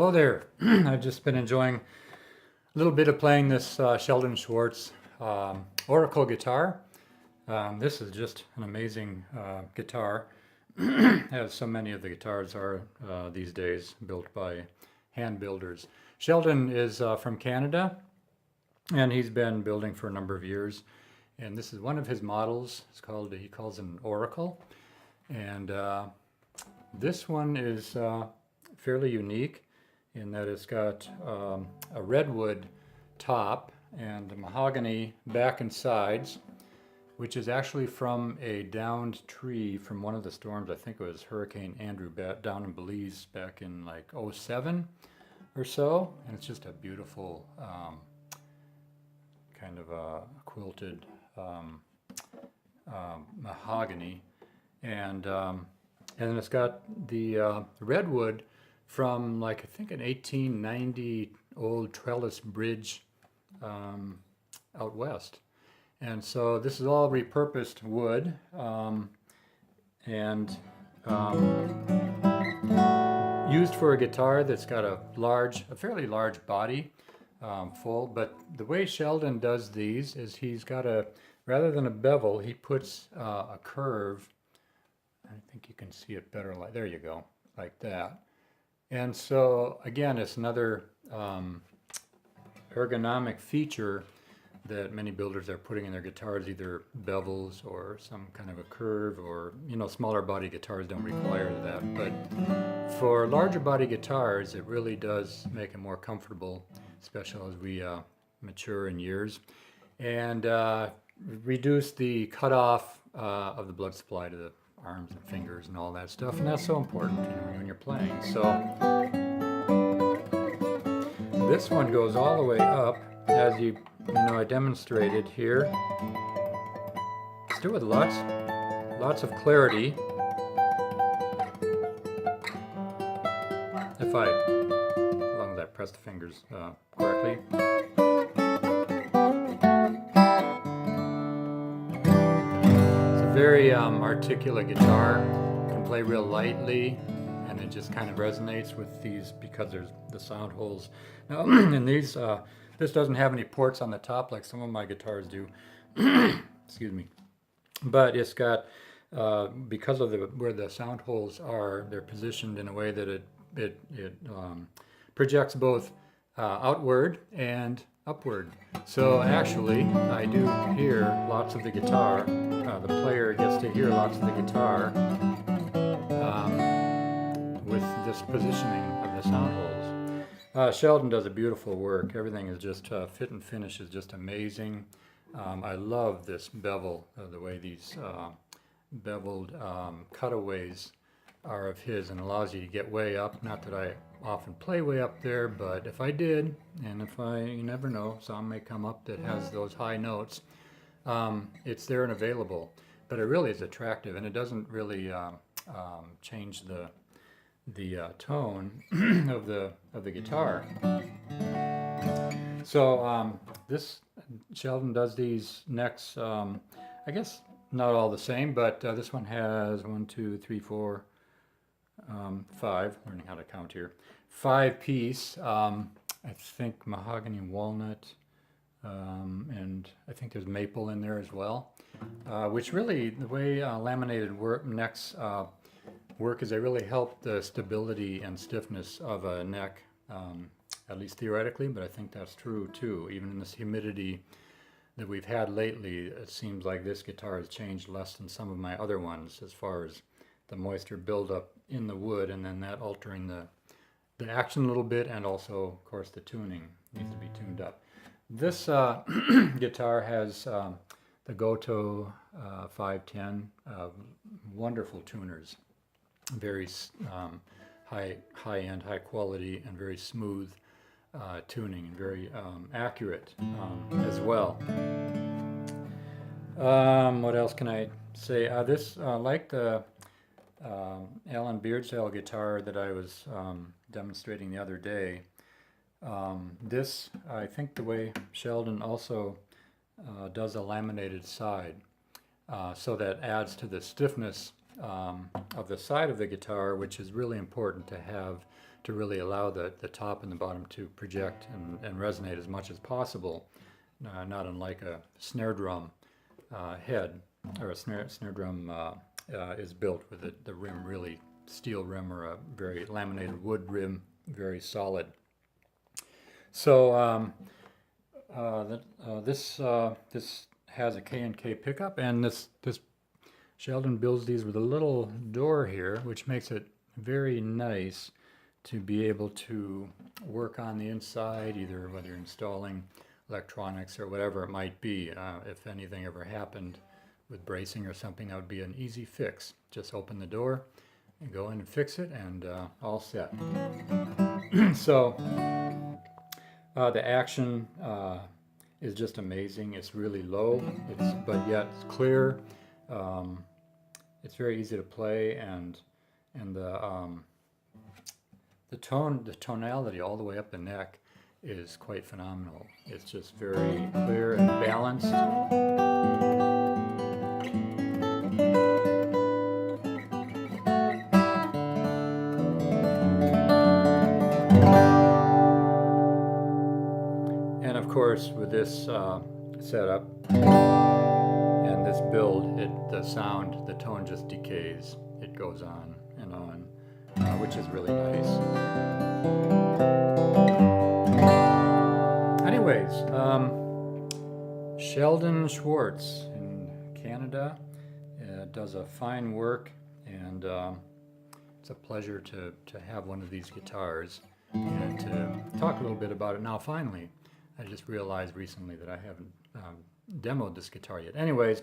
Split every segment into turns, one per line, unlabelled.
Hello there. I've just been enjoying a little bit of playing this Sheldon Schwartz Oracle guitar. This is just an amazing guitar, as so many of the guitars are these days, built by hand builders. Sheldon is from Canada, and he's been building for a number of years. And this is one of his models. It's called, he calls it an Oracle. And this one is fairly unique in that it's got a redwood top and a mahogany back and sides, which is actually from a downed tree from one of the storms. I think it was Hurricane Andrew down in Belize back in like '07 or so. And it's just a beautiful kind of a quilted mahogany. And then it's got the redwood from like I think an 1890 old trellis bridge out west. And so this is all repurposed wood and used for a guitar that's got a fairly large body, full. But the way Sheldon does these is he's got rather than a bevel, he puts a curve. I think you can see it better. There you go, like that. And so again, it's another ergonomic feature that many builders are putting in their guitars, either bevels or some kind of a curve, or smaller body guitars don't require that. But for larger body guitars, it really does make it more comfortable, especially as we mature in years, and reduce the cutoff of the blood supply to the arms and fingers and all that stuff, and that's so important when you're playing. So this one goes all the way up, as I demonstrated here. Let's do it with lots of clarity. If I, as long as I press the fingers correctly. Very articulate guitar, can play real lightly, and it just kind of resonates with these because there's the sound holes. Now, in these, this doesn't have any ports on the top like some of my guitars do. Excuse me. But it's got, because of where the sound holes are, they're positioned in a way that it projects both outward and upward. So actually, I do hear lots of the guitar. The player gets to hear lots of the guitar with this positioning of the sound holes. Sheldon does a beautiful work. Everything is just fit and finish is just amazing. I love this bevel, the way these beveled cutaways are of his, and allows you to get way up. Not that I often play way up there, but if I did, and you never know, some may come up that has those high notes. It's there and available, but it really is attractive, and it doesn't really change the tone of the guitar. So this Sheldon does these necks. I guess not all the same, but this one has 1, 2, 3, 4, 5. Learning how to count here. 5-piece. I think mahogany and walnut. And I think there's maple in there as well, which really, the way laminated necks work is they really help the stability and stiffness of a neck, at least theoretically, but I think that's true too. Even in this humidity that we've had lately, it seems like this guitar has changed less than some of my other ones as far as the moisture buildup in the wood, and then that altering the action a little bit, and also, of course, the tuning needs to be tuned up. This guitar has the Goto 510, wonderful tuners, very high-end, high quality, and very smooth tuning, and very accurate as well. What else can I say? Like the Alan Beardsdale guitar that I was demonstrating the other day. I think the way Sheldon also does a laminated side, so that adds to the stiffness of the side of the guitar, which is really important to have to really allow the top and the bottom to project and resonate as much as possible, not unlike a snare drum head, or a snare drum is built with the rim really steel rim or a very laminated wood rim, very solid. So this has a K&K pickup, and this Sheldon builds these with a little door here, which makes it very nice to be able to work on the inside, either whether you're installing electronics or whatever it might be. If anything ever happened with bracing or something, that would be an easy fix. Just open the door and go in and fix it, and all set. So the action is just amazing. It's really low, but yet it's clear. It's very easy to play, and the tonality all the way up the neck is quite phenomenal. It's just very clear and balanced. And of course, with this setup and this build, the tone just decays. It goes on and on, which is really nice. Anyways, Sheldon Schwartz in Canada does a fine work, and it's a pleasure to have one of these guitars and to talk a little bit about it. Now, finally, I just realized recently that I haven't demoed this guitar yet. Anyways,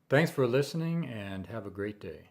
thanks for listening, and have a great day.